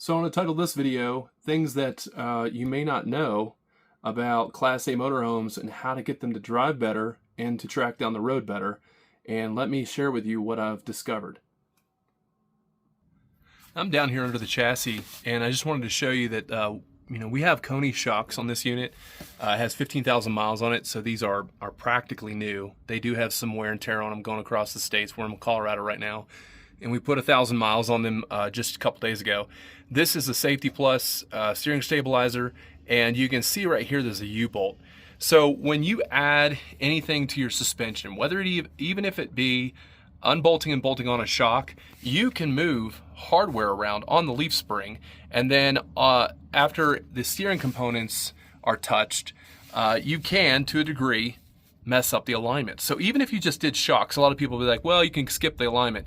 So I'm going to title this video, Things That You May Not Know About Class A motorhomes and How to Get Them to Drive Better and to Track Down the Road Better. And let me share with you what I've discovered. I'm down here under the chassis, and I just wanted to show you that we have Koni shocks on this unit. It has 15,000 miles on it, so these are practically new. They do have some wear and tear on them going across the states. We're in Colorado right now, and we put 1,000 miles on them just a couple days ago. This is a Safety Plus steering stabilizer, and you can see right here there's a U-bolt. So when you add anything to your suspension, whether even if it be unbolting and bolting on a shock, you can move hardware around on the leaf spring, and then after the steering components are touched, you can, to a degree, mess up the alignment. So even if you just did shocks, a lot of people will be like, well, you can skip the alignment.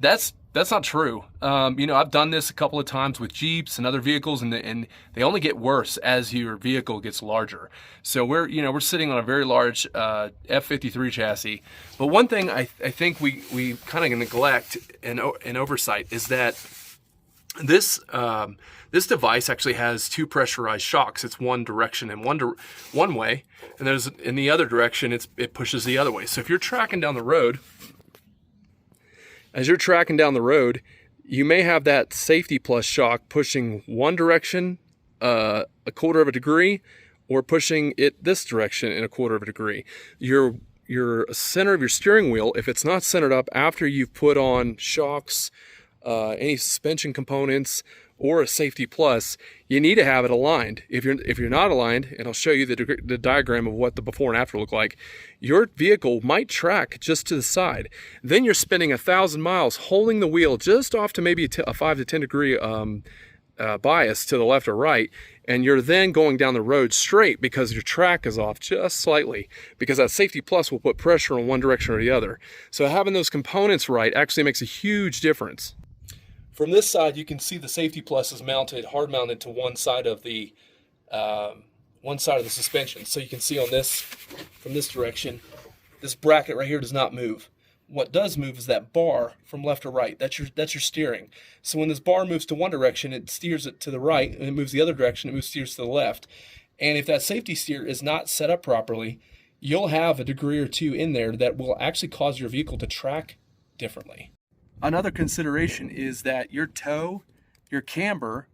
That's not true. I've done this a couple of times with Jeeps and other vehicles, and they only get worse as your vehicle gets larger. So we're sitting on a very large F53 chassis. But one thing I think we kind of neglect and oversight is that this device actually has two pressurized shocks. It's one direction and one way, and there's in the other direction it pushes the other way. So if you're tracking down the road, as you're tracking down the road, you may have that Safety Plus shock pushing one direction a quarter of a degree, or pushing it this direction in a quarter of a degree. Your center of your steering wheel, if it's not centered up after you've put on shocks, any suspension components, or a Safety Plus, you need to have it aligned. If you're not aligned, and I'll show you the diagram of what the before and after look like, your vehicle might track just to the side. Then you're spending 1,000 miles holding the wheel just off to maybe a 5 to 10 degree bias to the left or right, and you're then going down the road straight because your track is off just slightly, because that Safety Plus will put pressure in one direction or the other. So having those components right actually makes a huge difference. From this side, you can see the Safety Plus is hard mounted to one side of the suspension. So you can see on this, from this direction, this bracket right here does not move. What does move is that bar from left to right. That's your steering. So when this bar moves to one direction, it steers it to the right, and it moves the other direction, it steers to the left. And if that safety steer is not set up properly, you'll have a degree or two in there that will actually cause your vehicle to track differently. Another consideration is that your toe, your camber,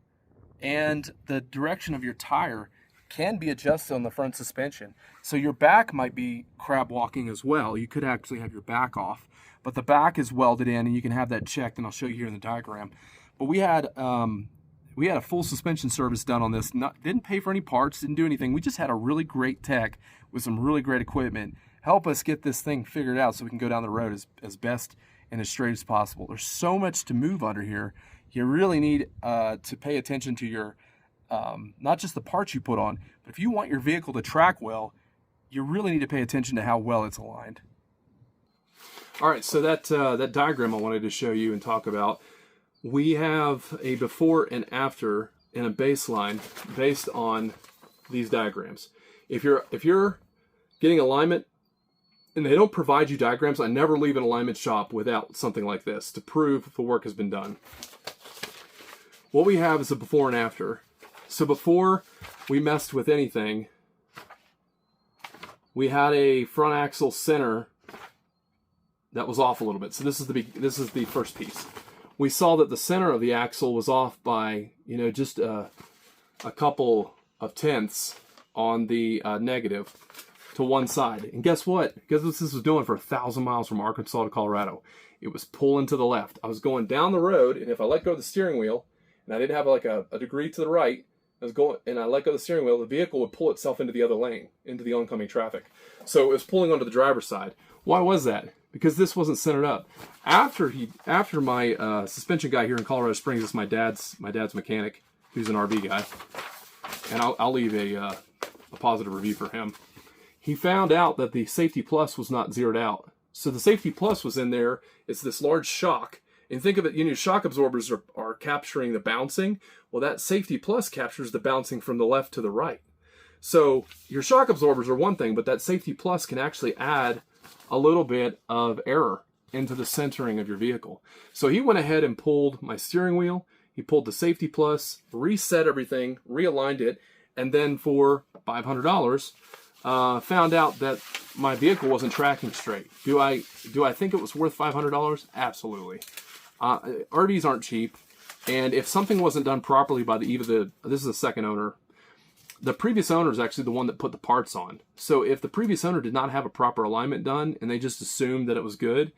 and the direction of your tire can be adjusted on the front suspension. So your back might be crab walking as well. You could actually have your back off, but the back is welded in, and you can have that checked, and I'll show you here in the diagram. But we had a full suspension service done on this. Didn't pay for any parts, didn't do anything. We just had a really great tech with some really great equipment help us get this thing figured out so we can go down the road as best and as straight as possible. There's so much to move under here. You really need to pay attention to your not just the parts you put on, but if you want your vehicle to track well, you really need to pay attention to how well it's aligned. All right, so that diagram I wanted to show you and talk about, we have a before and after and a baseline based on these diagrams. If you're getting alignment and they don't provide you diagrams, I never leave an alignment shop without something like this to prove the work has been done. What we have is a before and after. So before we messed with anything, we had a front axle center that was off a little bit. So this is the first piece. We saw that the center of the axle was off by just a couple of tenths on the negative to one side. And guess what? Guess what this was doing for 1,000 miles from Arkansas to Colorado? It was pulling to the left. I was going down the road, and if I let go of the steering wheel, and I didn't have like a degree to the right, I let go of the steering wheel, the vehicle would pull itself into the other lane, into the oncoming traffic. So it was pulling onto the driver's side. Why was that? Because this wasn't centered up. After my suspension guy here in Colorado Springs, is my dad's mechanic, who's an RV guy, and I'll leave a positive review for him. He found out that the Safety Plus was not zeroed out. So the Safety Plus was in there. It's this large shock. And think of it, shock absorbers are capturing the bouncing. Well, that Safety Plus captures the bouncing from the left to the right. So your shock absorbers are one thing, but that Safety Plus can actually add a little bit of error into the centering of your vehicle. So he went ahead and pulled my steering wheel. He pulled the safety plus, reset everything, realigned it, and then for $500, found out that my vehicle wasn't tracking straight. Do I think it was worth $500? Absolutely. RVs aren't cheap, and if something wasn't done properly by this is the second owner. The previous owner is actually the one that put the parts on. So if the previous owner did not have a proper alignment done and they just assumed that it was good,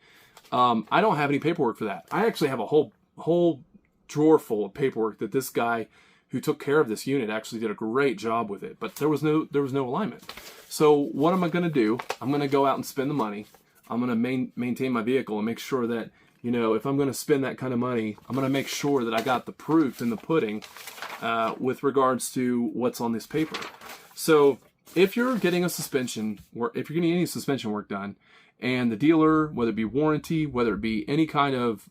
I don't have any paperwork for that. I actually have a whole drawer full of paperwork that this guy who took care of this unit actually did a great job with it, but there was no alignment. So what am I going to do? I'm going to go out and spend the money. I'm going to maintain my vehicle and make sure that, you know, if I'm going to spend that kind of money, I'm going to make sure that I got the proof in the pudding with regards to what's on this paper. So if you're getting a suspension, or if you're getting any suspension work done, and the dealer, whether it be warranty, whether it be any kind of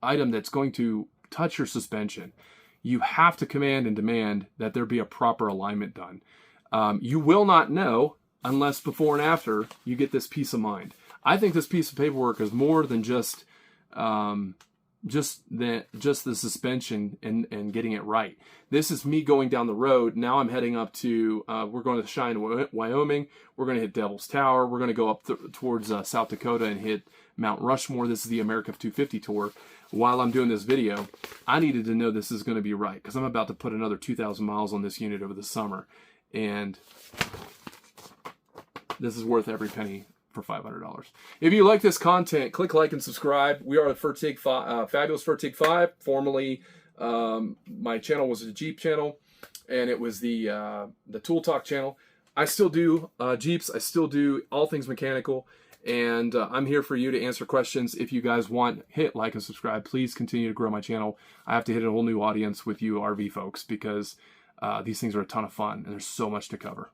item that's going to touch your suspension, you have to command and demand that there be a proper alignment done. You will not know unless before and after you get this peace of mind. I think this piece of paperwork is more than just the suspension and getting it right. This is me going down the road. Now I'm heading up to, we're going to Cheyenne, Wyoming. We're going to hit Devil's Tower. We're going to go up towards South Dakota and hit Mount Rushmore. This is the America 250 tour. While I'm doing this video, I needed to know this is going to be right because I'm about to put another 2,000 miles on this unit over the summer. And this is worth every penny for $500. If you like this content, click like and subscribe. We are the Fabulous Fertig 5. Formerly, my channel was a Jeep channel, and it was the Tool Talk channel. I still do Jeeps. I still do all things mechanical, and I'm here for you to answer questions. If you guys want, hit like and subscribe. Please continue to grow my channel. I have to hit a whole new audience with you RV folks because these things are a ton of fun, and there's so much to cover.